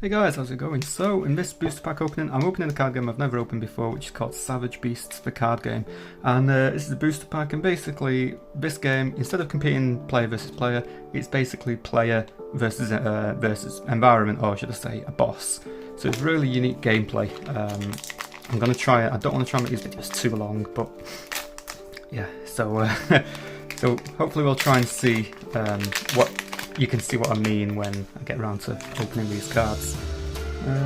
Hey guys, how's it going? So, in this booster pack opening, I'm opening a card game I've never opened before, which is called Savage Beasts, the card game. And this is a booster pack, and basically, this game, instead of competing player versus player, it's basically player versus environment, or should I say, a boss. So it's really unique gameplay. I'm going to try it. I don't want to try and make these videos too long, but yeah, so, so hopefully we'll try and see what you can see what I mean when I get around to opening these cards. Let's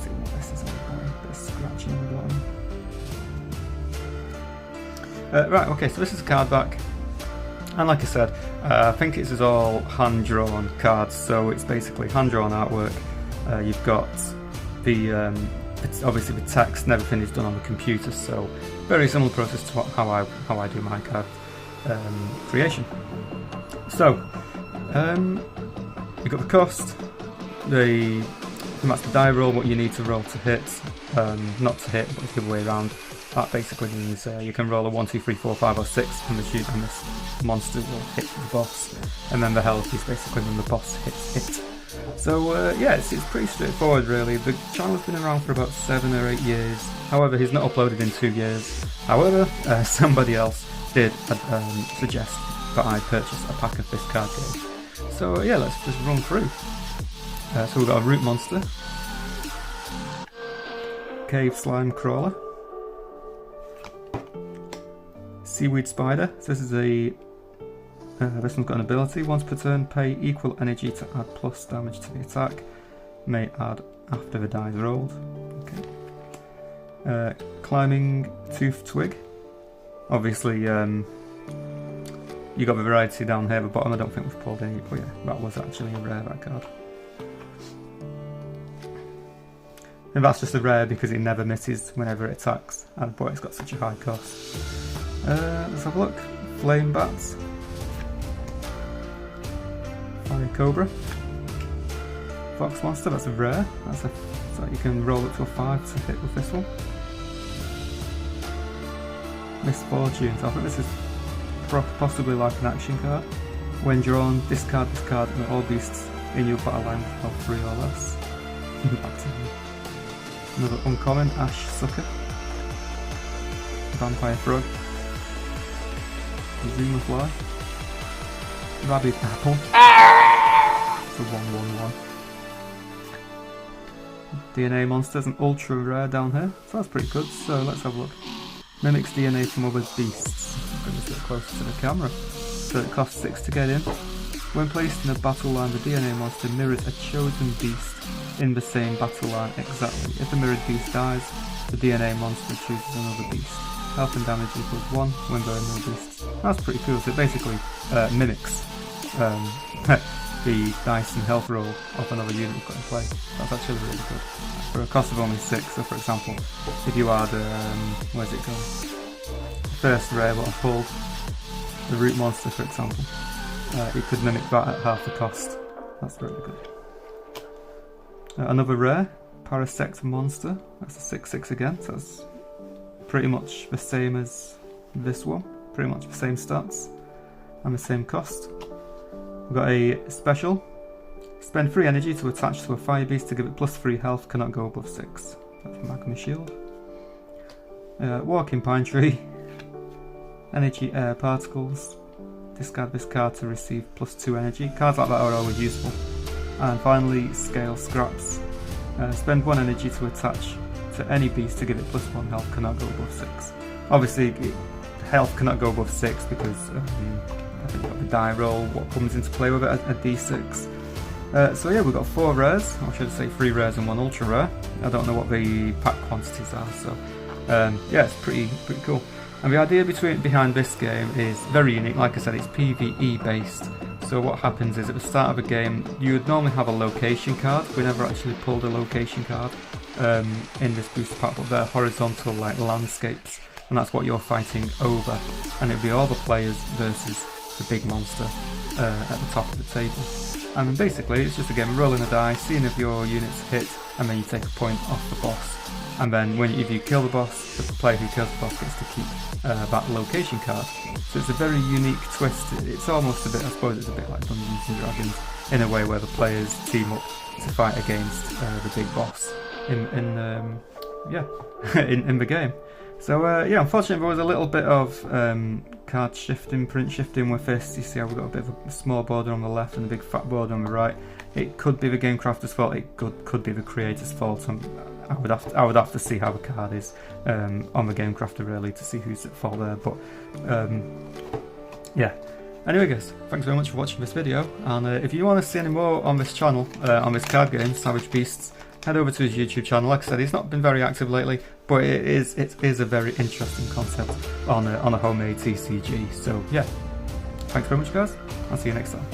see what this is all about. Bit of scratching on the bottom. Right, okay, so this is a card back, and like I said, I think this is all hand-drawn cards, so it's basically hand-drawn artwork. You've got the obviously the text and everything is done on the computer, so very similar process to how I do my card creation. So, you've got the cost, that's the die roll, what you need to roll to hit, not to hit, but the other way around. That basically means you can roll a 1, 2, 3, 4, 5 or 6 and this monster will hit the boss, and then the health is basically when the boss hits it. So yeah, it's pretty straightforward really. The channel's been around for about 7 or 8 years, however he's not uploaded in 2 years. However, somebody else did suggest that I purchased a pack of this card game. So yeah, let's just run through. So we've got a root monster, cave slime crawler, seaweed spider. So this is a this one's got an ability. Once per turn, pay equal energy to add plus damage to the attack. May add after the die is rolled. Okay. Climbing tooth twig. Obviously, you got the variety down here at the bottom. I don't think we've pulled any, but yeah, that was actually a rare, that card. And that's just a rare because it never misses whenever it attacks, and boy, it's got such a high cost. Let's have a look. Flame bats, fire cobra, fox monster. That's a rare. So you can roll it to a 5 to hit with this one. Misfortune. So I think this is possibly like an action card. When drawn, discard this card and all beasts in your battle line have 3 or less. Another uncommon, Ash Sucker, Vampire Frog, Zuma Fly, Rabid Apple, it's a 1/1/1. DNA Monsters, an ultra rare down here, so that's pretty good. So let's have a look. Mimics DNA from other beasts. Bring this a bit closer to the camera. So it costs 6 to get in. When placed in a battle line, the DNA monster mirrors a chosen beast in the same battle line exactly. If the mirrored beast dies, the DNA monster chooses another beast. Health and damage equals 1 when there are no beasts. That's pretty cool. So it basically mimics the dice and health roll of another unit you've got in play. That's actually really good. For a cost of only 6, so for example, if you add, where's it going? First rare what I pulled, the root monster for example, it could mimic that at half the cost. That's really good. Another rare, Parasect monster, that's a 6/6 again, so that's pretty much the same as this one, pretty much the same stats and the same cost. We've got a special, spend 3 energy to attach to a fire beast to give it +3 health, cannot go above 6. That's Magma Shield. Walking Pine Tree, energy air particles, discard this card to receive +2 energy. Cards like that are always useful. And finally, Scale Scraps. Spend 1 energy to attach to any beast to give it +1 health, cannot go above 6. Obviously, health cannot go above 6 because I think we've got the die roll, what comes into play with it, a d6. So yeah, we've got 4 rares, or should I say 3 rares and 1 ultra rare. I don't know what the pack quantities are, so yeah, it's pretty cool. And the idea behind this game is very unique. Like I said, it's PvE based. So what happens is at the start of a game, you would normally have a location card. We never actually pulled a location card in this booster pack, but they're horizontal like landscapes, and that's what you're fighting over. And it'll be all the players versus the big monster at the top of the table. And then basically it's just a game of rolling a die, seeing if your units hit, and then you take a point off the boss. and then if you kill the boss, the player who kills the boss gets to keep that location card. So it's a very unique twist. It's almost a bit, I suppose it's a bit like Dungeons and Dragons in a way, where the players team up to fight against the big boss in the game. So yeah, unfortunately there was a little bit of card shifting, print shifting with this. You see how we've got a bit of a small border on the left and a big fat border on the right. It could be the game crafter's fault, it could be the creator's fault. I would have to see how the card is on the game crafter really to see who's at fault there. But yeah. Anyway guys, thanks very much for watching this video, and if you want to see any more on this channel, on this card game, Savage Beasts, head over to his YouTube channel. Like I said, he's not been very active lately, but it is a very interesting concept on a homemade TCG. So yeah, thanks very much guys, I'll see you next time.